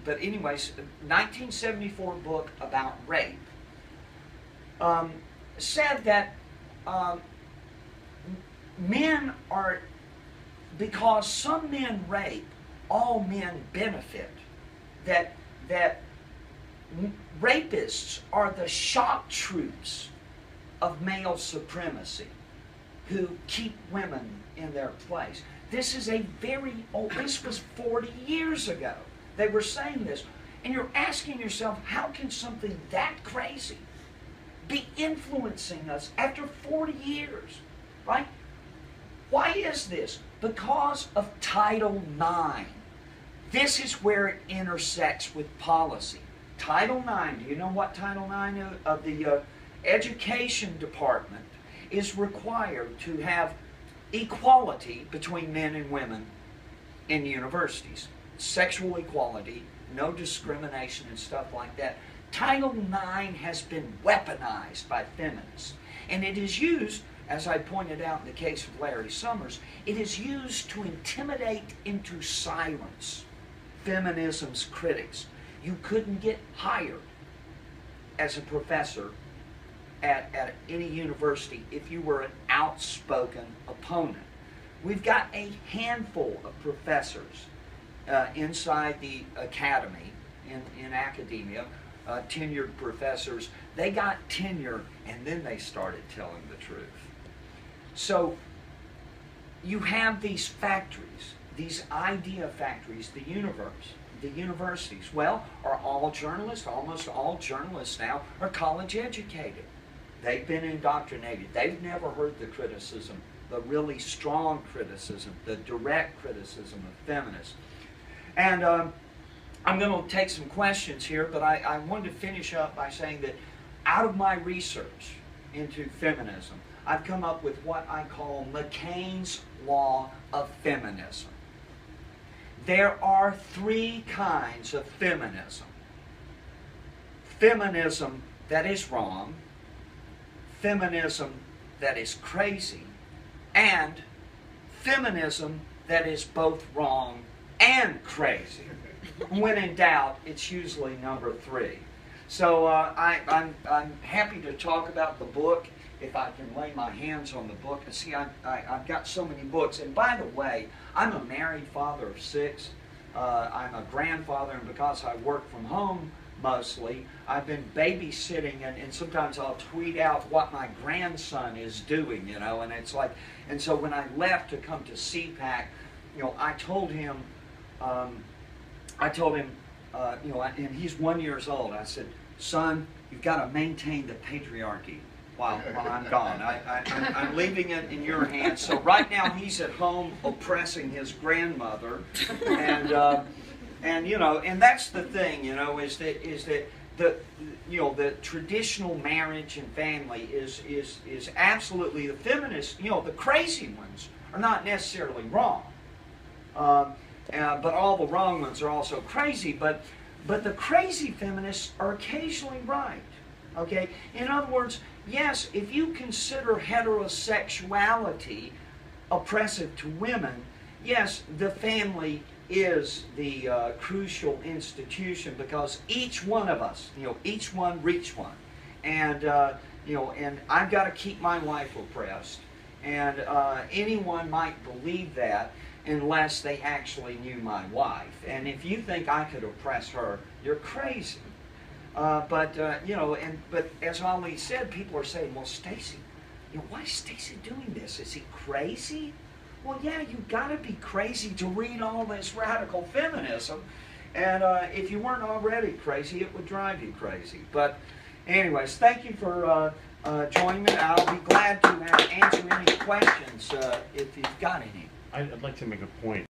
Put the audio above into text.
but anyways, 1974 book about rape said that men are, because some men rape, all men benefit. That rapists are the shock troops of male supremacy who keep women in their place. This is a very old, this was 40 years ago. They were saying this. And you're asking yourself, how can something that crazy be influencing us after 40 years? Right? Why is this? Because of Title IX. This is where it intersects with policy. Title IX, do you know what Title IX of the Education Department is required to have equality between men and women in universities? Sexual equality, no discrimination and stuff like that. Title IX has been weaponized by feminists. And it is used, as I pointed out in the case of Larry Summers, it is used to intimidate into silence feminism's critics. You couldn't get hired as a professor at any university if you were an outspoken opponent. We've got a handful of professors inside the academy, in academia, tenured professors. They got tenure and then they started telling the truth. So you have these factories, these idea factories, the universities. Well, are all journalists, almost all journalists now, are college educated. They've been indoctrinated. They've never heard the criticism, the really strong criticism, the direct criticism of feminists. And I'm going to take some questions here, but I wanted to finish up by saying that out of my research into feminism, I've come up with what I call McCain's law of feminism. There are three kinds of feminism. Feminism that is wrong, feminism that is crazy, and feminism that is both wrong and crazy. When in doubt, it's usually number three. So I'm happy to talk about the book if I can lay my hands on the book. See, I've got so many books. And by the way, I'm a married father of 6. I'm a grandfather, and because I work from home mostly, I've been babysitting, and sometimes I'll tweet out what my grandson is doing, you know, and it's like, and so when I left to come to CPAC, you know, I told him, you know, and he's 1 year old. I said, son, you've got to maintain the patriarchy while I'm gone. I'm leaving it in your hands. So right now he's at home oppressing his grandmother, and you know, and that's the thing, you know, is that the, you know, the traditional marriage and family is absolutely, the feminists, you know, the crazy ones are not necessarily wrong. But all the wrong ones are also crazy. But the crazy feminists are occasionally right. Okay? In other words, yes, if you consider heterosexuality oppressive to women, yes, the family is the crucial institution, because each one of us, you know, each one reach one. And, you know, and I've got to keep my wife oppressed. And anyone might believe that unless they actually knew my wife. And if you think I could oppress her, you're crazy. But you know, but as Ali said, people are saying, well, Stacy, you know, why is Stacy doing this? Is he crazy? Well, yeah, you've got to be crazy to read all this radical feminism. And if you weren't already crazy, it would drive you crazy. But anyways, thank you for joining me. I'll be glad to answer any questions if you've got any. I'd like to make a point.